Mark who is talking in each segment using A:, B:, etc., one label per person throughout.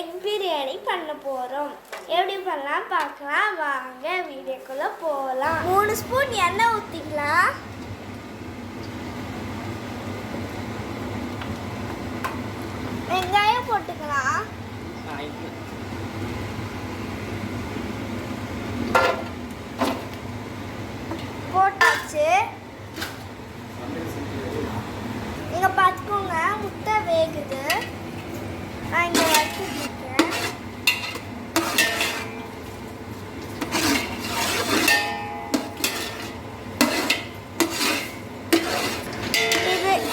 A: Egg biryani பண்ண போகிறோம். எப்படி பண்ணலாம் பார்க்கலாம் வாங்க, வீடியோக்குள்ளே போகலாம். 3 ஸ்பூன் எண்ணெய் ஊற்றிக்கலாம். வெங்காயம் போட்டுக்கலாம். போட்டாச்சு. நீங்கள் பார்த்துக்கோங்க, முட்டை வேகுது. நான் இங்கே வச்சுருக்கேன்.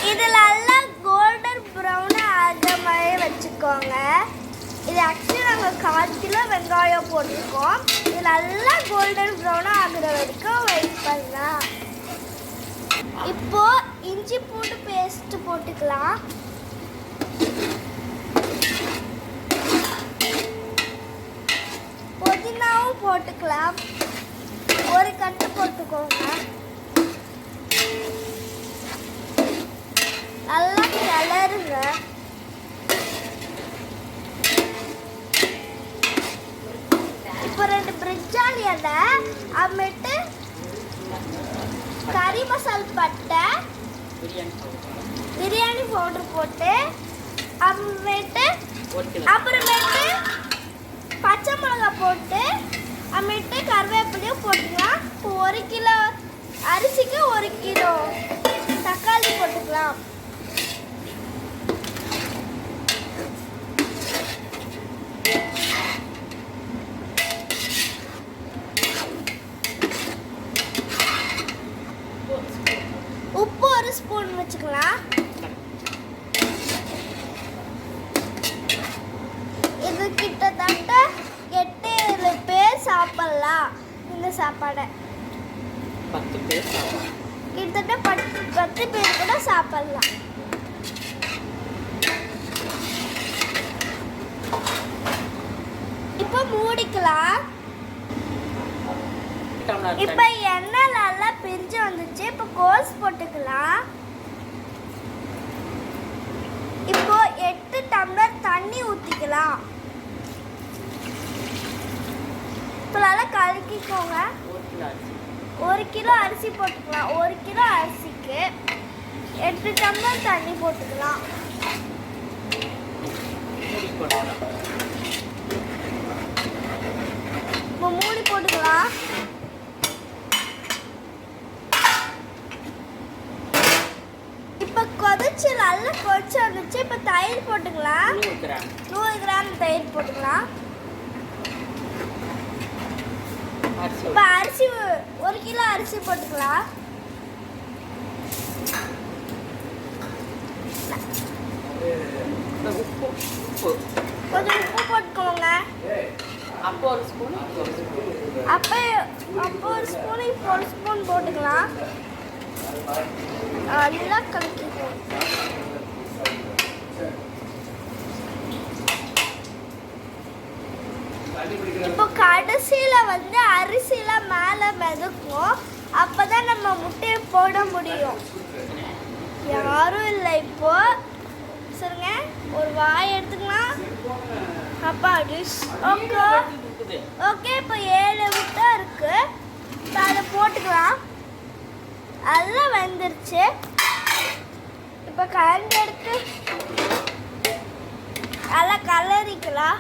A: இது நல்லா கோல்டன் ப்ரௌன் ஆகிற மாதிரி வச்சுக்கோங்க. இது ஆக்சுவலி நாங்கள் 1/4 கிலோ வெங்காயம் போட்டிருக்கோம். இது நல்லா கோல்டன் ப்ரௌனாக ஆகிற வரைக்கும் வெயிட் பண்ணலாம். இப்போ இஞ்சி பூண்டு பேஸ்ட் போட்டுக்கலாம். புதினாவும் போட்டுக்கலாம். ஒரு கட்டு போட்டுக்கோங்க. நல்லா கிளறுங்க. இப்போ 2 பிரிஞ்சால் இலை, அப்புறமேட்டு கறி மசால் பட்டை, பிரியாணி பவுடர் போட்டு அப்புறமேட்டு பச்சை மிளகா போட்டு அப்புறமேட்டு கருவேப்பிலையும் போட்டுக்கலாம். 1 கிலோ அரிசிக்கு 1 கிலோ தக்காளி போட்டுக்கலாம். உப்பு 1 ஸ்பூன் வச்சுக்கலாம். இது கிட்டத்தட்ட 8-7 பேர் சாப்பிடலாம். இந்த சாப்பாடை
B: 10 பேர்
A: கிட்டத்தட்ட 10 பேர் கூட சாப்பிடலாம். இப்போ மூடிக்கலாம். இப்போ எண்ணெய் நல்லா பிரிஞ்சு வந்துச்சு. இப்போ கோஸ் போட்டுக்கலாம். இப்போ 8 டம்ளர் தண்ணி ஊற்றிக்கலாம். இப்போ நல்லா கலக்கிக்கோங்க. 1 கிலோ அரிசி போட்டுக்கலாம். 1 கிலோ அரிசிக்கு 8 டம்ளர் தண்ணி போட்டுக்கலாம். இப்போ மூடி போட்டுக்கலாம். இப்போ கொதிச்சு நல்லா கொதிச்சு வந்துச்சு. இப்போ தயிர் போட்டுக்கலாம். 100 கிராம் தயிர் போட்டுக்கலாம். இப்போ அரிசி 1 கிலோ அரிசி போட்டுக்கலாம். கொஞ்சம் உப்பு போட்டுக்கோங்க.
B: அப்போ 1 ஸ்பூன்,
A: அப்போ 1 ஸ்பூன், இப்போ 1 ஸ்பூன் போட்டுக்கலாம். நல்லா கலக்கிக்கோங்க. இப்போ கடைசியில் அரிசிலாம் மேலே மிதக்கும். அப்போதான் நம்ம முட்டையை போட முடியும். யாரும் இல்லை. இப்போ சொல்லுங்க, ஒரு வாய் எடுத்துக்கலாம். அப்பா டிஷ் ஓகே ஓகே. இப்போ 7 முட்டை இருக்கு. இப்போ அதை போட்டுக்கலாம். எல்லாம் வெந்துருச்சு. இப்போ கலந்து எடுத்து நல்லா கலரிக்கலாம்.